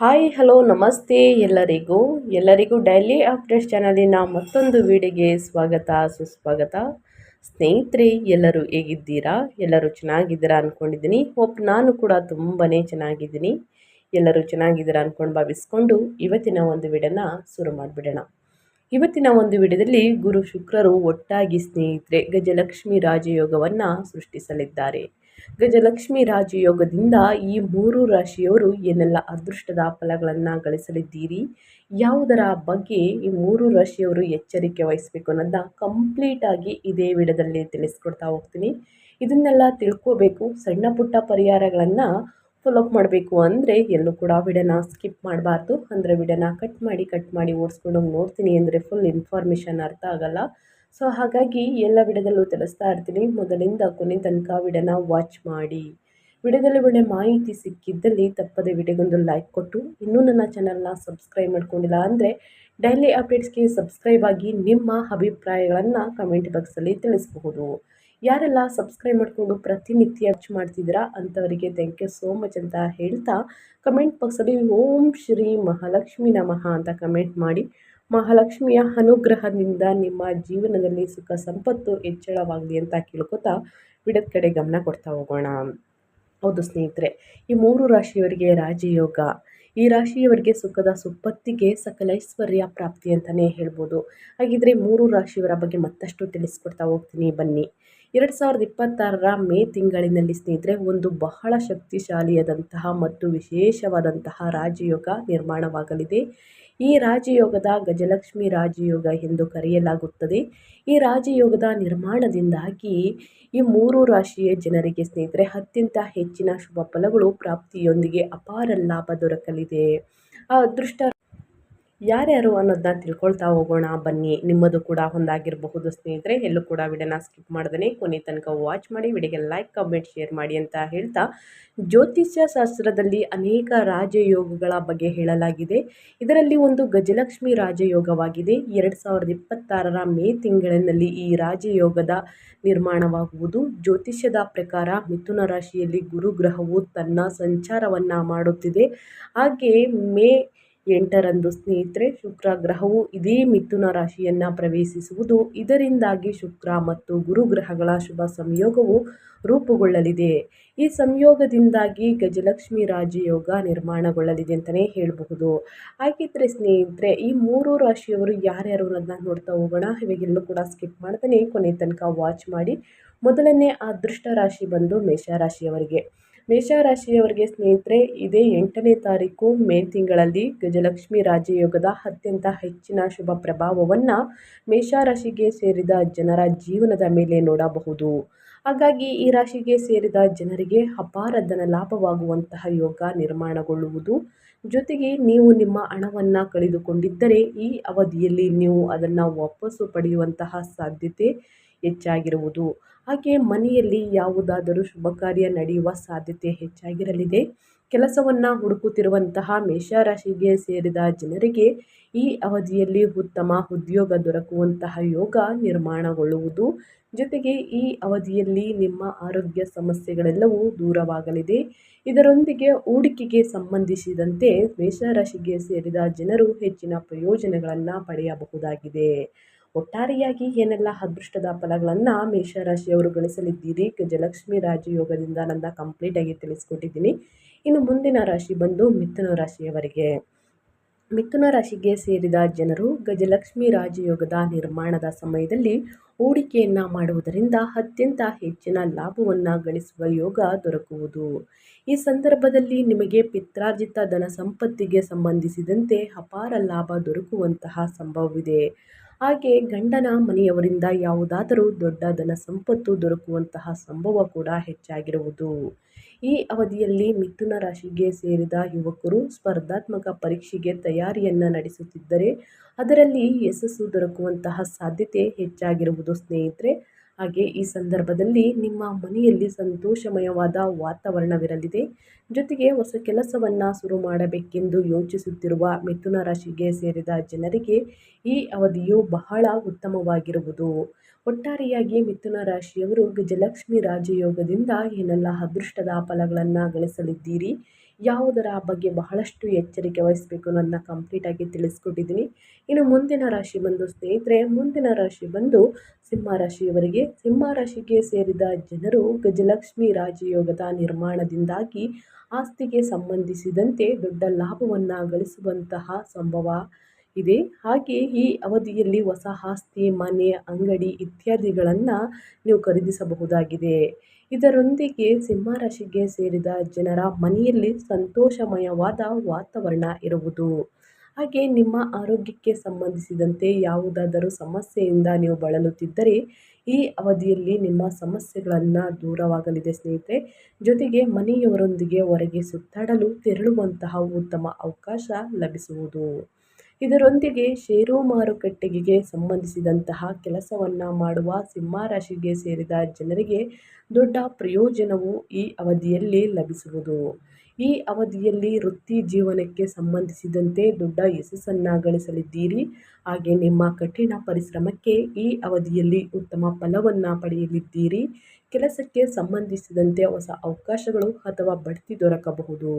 Hi hello ನಮಸ್ತೆ ಎಲ್ಲರಿಗೂ daily updates ಚಾನಲಿನ ಮತ್ತೊಂದು ವಿಡಿಯೋಗೆ ಸ್ವಾಗತ ಸುಸ್ವಾಗತ. ಸ್ನೇಹಿತರೆ, ಎಲ್ಲರೂ ಹೇಗಿದ್ದೀರಾ? ಎಲ್ಲರೂ ಚೆನ್ನಾಗಿದ್ದೀರಾ ಅಂದ್ಕೊಂಡಿದ್ದೀನಿ. ನಾನು ಕೂಡ ತುಂಬಾ ಚೆನ್ನಾಗಿದ್ದೀನಿ. ಎಲ್ಲರೂ ಚೆನ್ನಾಗಿದ್ದೀರಾ ಅಂದ್ಕೊಂಡು ಭಾವಿಸ್ಕೊಂಡು ಇವತ್ತಿನ ಒಂದು ವಿಡಿಯೋನ ಶುರು ಮಾಡಿಬಿಡೋಣ. ಇವತ್ತಿನ ಒಂದು ವಿಡಿಯೋದಲ್ಲಿ ಗುರು ಶುಕ್ರರು ಒಟ್ಟಾಗಿ ಸ್ನೇಹಿತರೆ ಗಜಲಕ್ಷ್ಮಿ ರಾಜಯೋಗವನ್ನು ಸೃಷ್ಟಿಸಲಿದ್ದಾರೆ. ಗಜಲಕ್ಷ್ಮಿ ರಾಜಯೋಗದಿಂದ ಈ 3 ರಾಶಿಯವರು ಏನೆಲ್ಲ ಅದೃಷ್ಟದ ಫಲಗಳನ್ನು ಗಳಿಸಲಿದ್ದೀರಿ, ಯಾವುದರ ಬಗ್ಗೆ ಈ 3 ರಾಶಿಯವರು ಎಚ್ಚರಿಕೆ ವಹಿಸಬೇಕು ಅನ್ನೋದನ್ನ ಕಂಪ್ಲೀಟಾಗಿ ಇದೇ ವಿಡಿಯೋದಲ್ಲಿ ತಿಳಿಸ್ಕೊಡ್ತಾ ಹೋಗ್ತೀನಿ. ಇದನ್ನೆಲ್ಲ ತಿಳ್ಕೋಬೇಕು, ಸಣ್ಣ ಪುಟ್ಟ ಪರಿಹಾರಗಳನ್ನು ಫಾಲೋಅಪ್ ಮಾಡಬೇಕು ಅಂದರೆ ಎಲ್ಲೂ ಕೂಡ ವಿಡಿಯೋನ ಸ್ಕಿಪ್ ಮಾಡಬಾರ್ದು. ಅಂದರೆ ವಿಡಿಯೋನ ಕಟ್ ಮಾಡಿ ಓಡಿಸ್ಕೊಂಡು ನೋಡ್ತೀನಿ ಅಂದರೆ ಫುಲ್ ಇನ್ಫಾರ್ಮೇಷನ್ ಅರ್ಥ ಆಗಲ್ಲ. ಸೊ ಹಾಗಾಗಿ ಎಲ್ಲ ವಿಡಿಯೋದಲ್ಲೂ ತಿಳಿಸ್ತಾ ಇರ್ತೀನಿ. ಮೊದಲಿಂದ ಕೊನೆ ತನಕ ವಿಡಿಯೋನ ವಾಚ್ ಮಾಡಿ. ವಿಡಿಯೋದಲ್ಲಿ ಒಳ್ಳೆ ಮಾಹಿತಿ ಸಿಕ್ಕಿದ್ದಲ್ಲಿ ತಪ್ಪದೆ ವಿಡಿಯೋಗೊಂದು ಲೈಕ್ ಕೊಟ್ಟು, ಇನ್ನೂ ನನ್ನ ಚಾನಲ್ನ ಸಬ್ಸ್ಕ್ರೈಬ್ ಮಾಡ್ಕೊಂಡಿಲ್ಲ ಅಂದರೆ ಡೈಲಿ ಅಪ್ಡೇಟ್ಸ್ಗೆ ಸಬ್ಸ್ಕ್ರೈಬ್ ಆಗಿ ನಿಮ್ಮ ಅಭಿಪ್ರಾಯಗಳನ್ನು ಕಮೆಂಟ್ ಬಾಕ್ಸಲ್ಲಿ ತಿಳಿಸಬಹುದು. ಯಾರೆಲ್ಲ ಸಬ್ಸ್ಕ್ರೈಬ್ ಮಾಡಿಕೊಂಡು ಪ್ರತಿನಿತ್ಯ ವಾಚ್ ಮಾಡ್ತಿದ್ದೀರಾ ಅಂಥವರಿಗೆ ಥ್ಯಾಂಕ್ ಯು ಸೋ ಮಚ್ ಅಂತ ಹೇಳ್ತಾ, ಕಮೆಂಟ್ ಬಾಕ್ಸಲ್ಲಿ ಓಂ ಶ್ರೀ ಮಹಾಲಕ್ಷ್ಮಿ ನಮಃ ಅಂತ ಕಮೆಂಟ್ ಮಾಡಿ. ಮಹಾಲಕ್ಷ್ಮಿಯ ಅನುಗ್ರಹದಿಂದ ನಿಮ್ಮ ಜೀವನದಲ್ಲಿ ಸುಖ ಸಂಪತ್ತು ಹೆಚ್ಚಳವಾಗಲಿ ಅಂತ ಕೇಳ್ಕೊತಾ ವಿಡಿಯೋದ ಕಡೆ ಗಮನ ಕೊಡ್ತಾ ಹೋಗೋಣ. ಹೌದು ಸ್ನೇಹಿತರೆ, ಈ 3 ರಾಶಿಯವರಿಗೆ ರಾಜಯೋಗ. ಈ ರಾಶಿಯವರಿಗೆ ಸುಖದ ಸುಪ್ಪತ್ತಿಗೆ ಸಕಲ ಐಶ್ವರ್ಯ ಪ್ರಾಪ್ತಿ ಅಂತಲೇ ಹೇಳ್ಬೋದು. ಹಾಗಿದ್ರೆ 3 ರಾಶಿಯವರ ಬಗ್ಗೆ ಮತ್ತಷ್ಟು ತಿಳಿಸ್ಕೊಡ್ತಾ ಹೋಗ್ತೀನಿ ಬನ್ನಿ. 2026ರ ಮೇ ತಿಂಗಳಿನಲ್ಲಿ ಸ್ನೇಹಿತರೆ ಒಂದು ಬಹಳ ಶಕ್ತಿಶಾಲಿಯಾದಂತಹ ಮತ್ತು ವಿಶೇಷವಾದಂತಹ ರಾಜಯೋಗ ನಿರ್ಮಾಣವಾಗಲಿದೆ. ಈ ರಾಜಯೋಗದ ಗಜಲಕ್ಷ್ಮಿ ರಾಜಯೋಗ ಎಂದು ಕರೆಯಲಾಗುತ್ತದೆ. ಈ ರಾಜಯೋಗದ ನಿರ್ಮಾಣದಿಂದಾಗಿ ಈ 3 ರಾಶಿಯ ಜನರಿಗೆ ಸ್ನೇಹಿತರೆ ಅತ್ಯಂತ ಹೆಚ್ಚಿನ ಶುಭ ಫಲಗಳು ಪ್ರಾಪ್ತಿಯೊಂದಿಗೆ ಅಪಾರ ಲಾಭ ದೊರಕಲಿದೆ. ಆ ಅದೃಷ್ಟ ಯಾರ್ಯಾರು ಅನ್ನೋದನ್ನ ತಿಳ್ಕೊಳ್ತಾ ಹೋಗೋಣ ಬನ್ನಿ. ನಿಮ್ಮದು ಕೂಡ ಒಂದಾಗಿರಬಹುದು ಸ್ನೇಹಿತರೆ. ಎಲ್ಲೂ ಕೂಡ ವಿಡಿಯೋನ ಸ್ಕಿಪ್ ಮಾಡ್ದೇ ಕೊನೆ ತನಕ ವಾಚ್ ಮಾಡಿ, ವಿಡಿಯೋಗೆ ಲೈಕ್ ಕಮೆಂಟ್ ಶೇರ್ ಮಾಡಿ ಅಂತ ಹೇಳ್ತಾ, ಜ್ಯೋತಿಷ್ಯ ಶಾಸ್ತ್ರದಲ್ಲಿ ಅನೇಕ ರಾಜಯೋಗಗಳ ಬಗ್ಗೆ ಹೇಳಲಾಗಿದೆ. ಇದರಲ್ಲಿ ಒಂದು ಗಜಲಕ್ಷ್ಮಿ ರಾಜಯೋಗವಾಗಿದೆ. 2026ರ ಮೇ ತಿಂಗಳಿನಲ್ಲಿ ಈ ರಾಜಯೋಗದ ನಿರ್ಮಾಣವಾಗುವುದು. ಜ್ಯೋತಿಷ್ಯದ ಪ್ರಕಾರ ಮಿಥುನ ರಾಶಿಯಲ್ಲಿ ಗುರುಗ್ರಹವು ತನ್ನ ಸಂಚಾರವನ್ನು ಮಾಡುತ್ತಿದೆ. ಹಾಗೆ ಮೇ 8ರಂದು ಸ್ನೇಹಿತರೆ ಶುಕ್ರ ಗ್ರಹವು ಇದೇ ಮಿಥುನ ರಾಶಿಯನ್ನು ಪ್ರವೇಶಿಸುವುದು. ಇದರಿಂದಾಗಿ ಶುಕ್ರ ಮತ್ತು ಗುರುಗ್ರಹಗಳ ಶುಭ ಸಂಯೋಗವು ರೂಪುಗೊಳ್ಳಲಿದೆ. ಈ ಸಂಯೋಗದಿಂದಾಗಿ ಗಜಲಕ್ಷ್ಮಿ ರಾಜಯೋಗ ನಿರ್ಮಾಣಗೊಳ್ಳಲಿದೆ ಅಂತಲೇ ಹೇಳಬಹುದು. ಹಾಗಿದ್ರೆ ಸ್ನೇಹಿತರೆ ಈ 3 ರಾಶಿಯವರು ಯಾರ್ಯಾರು ಅನ್ನೋದನ್ನ ನೋಡ್ತಾ ಹೋಗೋಣ. ಇವಾಗೆಲ್ಲೂ ಕೂಡ ಸ್ಕಿಪ್ ಮಾಡ್ತಾನೆ ಕೊನೆ ತನಕ ವಾಚ್ ಮಾಡಿ. ಮೊದಲನೇ ಅದೃಷ್ಟ ರಾಶಿ ಬಂದು ಮೇಷರಾಶಿಯವರಿಗೆ. ಮೇಷರಾಶಿಯವರಿಗೆ ಸ್ನೇಹಿತರೆ ಇದೇ 8ನೇ ತಾರೀಕು ಮೇ ತಿಂಗಳಲ್ಲಿ ಗಜಲಕ್ಷ್ಮಿ ರಾಜಯೋಗದ ಅತ್ಯಂತ ಹೆಚ್ಚಿನ ಶುಭ ಪ್ರಭಾವವನ್ನು ಮೇಷರಾಶಿಗೆ ಸೇರಿದ ಜನರ ಜೀವನದ ಮೇಲೆ ನೋಡಬಹುದು. ಹಾಗಾಗಿ ಈ ರಾಶಿಗೆ ಸೇರಿದ ಜನರಿಗೆ ಅಪಾರ ಧನ ಲಾಭವಾಗುವಂತಹ ಯೋಗ ನಿರ್ಮಾಣಗೊಳ್ಳುವುದು. ಜೊತೆಗೆ ನೀವು ನಿಮ್ಮ ಹಣವನ್ನು ಕಳೆದುಕೊಂಡಿದ್ದರೆ ಈ ಅವಧಿಯಲ್ಲಿ ನೀವು ಅದನ್ನು ವಾಪಸ್ಸು ಪಡೆಯುವಂತಹ ಸಾಧ್ಯತೆ ಹೆಚ್ಚಾಗಿರುವುದು. ಹಾಗೆ ಮನೆಯಲ್ಲಿ ಯಾವುದಾದರೂ ಶುಭ ಕಾರ್ಯ ನಡೆಯುವ ಸಾಧ್ಯತೆ ಹೆಚ್ಚಾಗಿರಲಿದೆ. ಕೆಲಸವನ್ನು ಹುಡುಕುತ್ತಿರುವಂತಹ ಮೇಷರಾಶಿಗೆ ಸೇರಿದ ಜನರಿಗೆ ಈ ಅವಧಿಯಲ್ಲಿ ಉತ್ತಮ ಉದ್ಯೋಗ ದೊರಕುವಂತಹ ಯೋಗ ನಿರ್ಮಾಣಗೊಳ್ಳುವುದು. ಜೊತೆಗೆ ಈ ಅವಧಿಯಲ್ಲಿ ನಿಮ್ಮ ಆರೋಗ್ಯ ಸಮಸ್ಯೆಗಳೆಲ್ಲವೂ ದೂರವಾಗಲಿದೆ. ಇದರೊಂದಿಗೆ ಹೂಡಿಕೆಗೆ ಸಂಬಂಧಿಸಿದಂತೆ ಮೇಷರಾಶಿಗೆ ಸೇರಿದ ಜನರು ಹೆಚ್ಚಿನ ಪ್ರಯೋಜನಗಳನ್ನು ಪಡೆಯಬಹುದಾಗಿದೆ. ಒಟ್ಟಾರೆಯಾಗಿ ಏನೆಲ್ಲ ಅದೃಷ್ಟದ ಫಲಗಳನ್ನು ಮೇಷರಾಶಿಯವರು ಗಳಿಸಲಿದ್ದೀರಿ ಗಜಲಕ್ಷ್ಮಿ ರಾಜಯೋಗದಿಂದ ನನ್ನ ಕಂಪ್ಲೀಟಾಗಿ ತಿಳಿಸ್ಕೊಟ್ಟಿದ್ದೀನಿ. ಇನ್ನು ಮುಂದಿನ ರಾಶಿ ಬಂದು ಮಿಥುನ ರಾಶಿಯವರಿಗೆ. ಮಿಥುನ ರಾಶಿಗೆ ಸೇರಿದ ಜನರು ಗಜಲಕ್ಷ್ಮಿ ರಾಜಯೋಗದ ನಿರ್ಮಾಣದ ಸಮಯದಲ್ಲಿ ಹೂಡಿಕೆಯನ್ನು ಮಾಡುವುದರಿಂದ ಅತ್ಯಂತ ಹೆಚ್ಚಿನ ಲಾಭವನ್ನು ಗಳಿಸುವ ಯೋಗ ದೊರಕುವುದು. ಈ ಸಂದರ್ಭದಲ್ಲಿ ನಿಮಗೆ ಪಿತ್ರಾರ್ಜಿತ ಧನ ಸಂಪತ್ತಿಗೆ ಸಂಬಂಧಿಸಿದಂತೆ ಅಪಾರ ಲಾಭ ದೊರಕುವಂತಹ ಸಂಭವವಿದೆ. ಹಾಗೆ ಗಂಡನ ಮನೆಯವರಿಂದ ಯಾವುದಾದರೂ ದೊಡ್ಡ ಧನ ಸಂಪತ್ತು ದೊರಕುವಂತಹ ಸಂಭವ ಕೂಡ ಹೆಚ್ಚಾಗಿರುವುದು. ಈ ಅವಧಿಯಲ್ಲಿ ಮಿಥುನ ರಾಶಿಗೆ ಸೇರಿದ ಯುವಕರು ಸ್ಪರ್ಧಾತ್ಮಕ ಪರೀಕ್ಷೆಗೆ ತಯಾರಿಯನ್ನು ನಡೆಸುತ್ತಿದ್ದರೆ ಅದರಲ್ಲಿ ಯಶಸ್ಸು ದೊರಕುವಂತಹ ಸಾಧ್ಯತೆ ಹೆಚ್ಚಾಗಿರುವುದು ಸ್ನೇಹಿತರೆ. ಹಾಗೆ ಈ ಸಂದರ್ಭದಲ್ಲಿ ನಿಮ್ಮ ಮನೆಯಲ್ಲಿ ಸಂತೋಷಮಯವಾದ ವಾತಾವರಣವಿರಲಿದೆ. ಜೊತೆಗೆ ಹೊಸ ಕೆಲಸವನ್ನು ಶುರು ಮಾಡಬೇಕೆಂದು ಯೋಚಿಸುತ್ತಿರುವ ಮಿಥುನ ರಾಶಿಗೆ ಸೇರಿದ ಜನರಿಗೆ ಈ ಅವಧಿಯು ಬಹಳ ಉತ್ತಮವಾಗಿರುವುದು. ಒಟ್ಟಾರೆಯಾಗಿ ಮಿಥುನ ರಾಶಿಯವರು ಗಜಲಕ್ಷ್ಮಿ ರಾಜಯೋಗದಿಂದ ಏನೆಲ್ಲ ಅದೃಷ್ಟದ ಫಲಗಳನ್ನು ಗಳಿಸಲಿದ್ದೀರಿ, ಯಾವುದರ ಬಗ್ಗೆ ಬಹಳಷ್ಟು ಎಚ್ಚರಿಕೆ ವಹಿಸಬೇಕು ಅನ್ನೋದನ್ನ ಕಂಪ್ಲೀಟಾಗಿ ತಿಳಿಸ್ಕೊಟ್ಟಿದ್ದೀನಿ. ಇನ್ನು ಮುಂದಿನ ರಾಶಿ ಬಂದು ಸ್ನೇಹಿತರೆ, ಮುಂದಿನ ರಾಶಿ ಬಂದು ಸಿಂಹ ರಾಶಿಯವರಿಗೆ. ಸಿಂಹ ರಾಶಿಗೆ ಸೇರಿದ ಜನರು ಗಜಲಕ್ಷ್ಮಿ ರಾಜಯೋಗದ ನಿರ್ಮಾಣದಿಂದಾಗಿ ಆಸ್ತಿಗೆ ಸಂಬಂಧಿಸಿದಂತೆ ದೊಡ್ಡ ಲಾಭವನ್ನು ಗಳಿಸುವಂತಹ ಸಂಭವ ಇದೆ. ಹಾಗೆ ಈ ಅವಧಿಯಲ್ಲಿ ಹೊಸ ಆಸ್ತಿ, ಮನೆ, ಅಂಗಡಿ ಇತ್ಯಾದಿಗಳನ್ನು ನೀವು ಖರೀದಿಸಬಹುದಾಗಿದೆ. ಇದರೊಂದಿಗೆ ಸಿಂಹ ರಾಶಿಗೆ ಸೇರಿದ ಜನರ ಮನೆಯಲ್ಲಿ ಸಂತೋಷಮಯವಾದ ವಾತಾವರಣ ಇರುವುದು. ಹಾಗೆ ನಿಮ್ಮ ಆರೋಗ್ಯಕ್ಕೆ ಸಂಬಂಧಿಸಿದಂತೆ ಯಾವುದಾದರೂ ಸಮಸ್ಯೆಯಿಂದ ನೀವು ಬಳಲುತ್ತಿದ್ದರೆ ಈ ಅವಧಿಯಲ್ಲಿ ನಿಮ್ಮ ಸಮಸ್ಯೆಗಳನ್ನು ದೂರವಾಗಲಿದೆ ಸ್ನೇಹಿತರೆ. ಜೊತೆಗೆ ಮನೆಯವರೊಂದಿಗೆ ಹೊರಗೆ ಸುತ್ತಾಡಲು ತೆರಳುವಂತಹ ಉತ್ತಮ ಅವಕಾಶ ಲಭಿಸುವುದು. ಇದರೊಂದಿಗೆ ಷೇರು ಮಾರುಕಟ್ಟೆಗೆ ಸಂಬಂಧಿಸಿದಂತಹ ಕೆಲಸವನ್ನು ಮಾಡುವ ಸಿಂಹ ರಾಶಿಗೆ ಸೇರಿದ ಜನರಿಗೆ ದೊಡ್ಡ ಪ್ರಯೋಜನವು ಈ ಅವಧಿಯಲ್ಲಿ ಲಭಿಸುವುದು. ಈ ಅವಧಿಯಲ್ಲಿ ವೃತ್ತಿ ಜೀವನಕ್ಕೆ ಸಂಬಂಧಿಸಿದಂತೆ ದೊಡ್ಡ ಯಶಸ್ಸನ್ನು ಗಳಿಸಲಿದ್ದೀರಿ. ಹಾಗೆ ನಿಮ್ಮ ಕಠಿಣ ಪರಿಶ್ರಮಕ್ಕೆ ಈ ಅವಧಿಯಲ್ಲಿ ಉತ್ತಮ ಫಲವನ್ನು ಪಡೆಯಲಿದ್ದೀರಿ. ಕೆಲಸಕ್ಕೆ ಸಂಬಂಧಿಸಿದಂತೆ ಹೊಸ ಅವಕಾಶಗಳು ಅಥವಾ ಬಡ್ತಿ ದೊರಕಬಹುದು.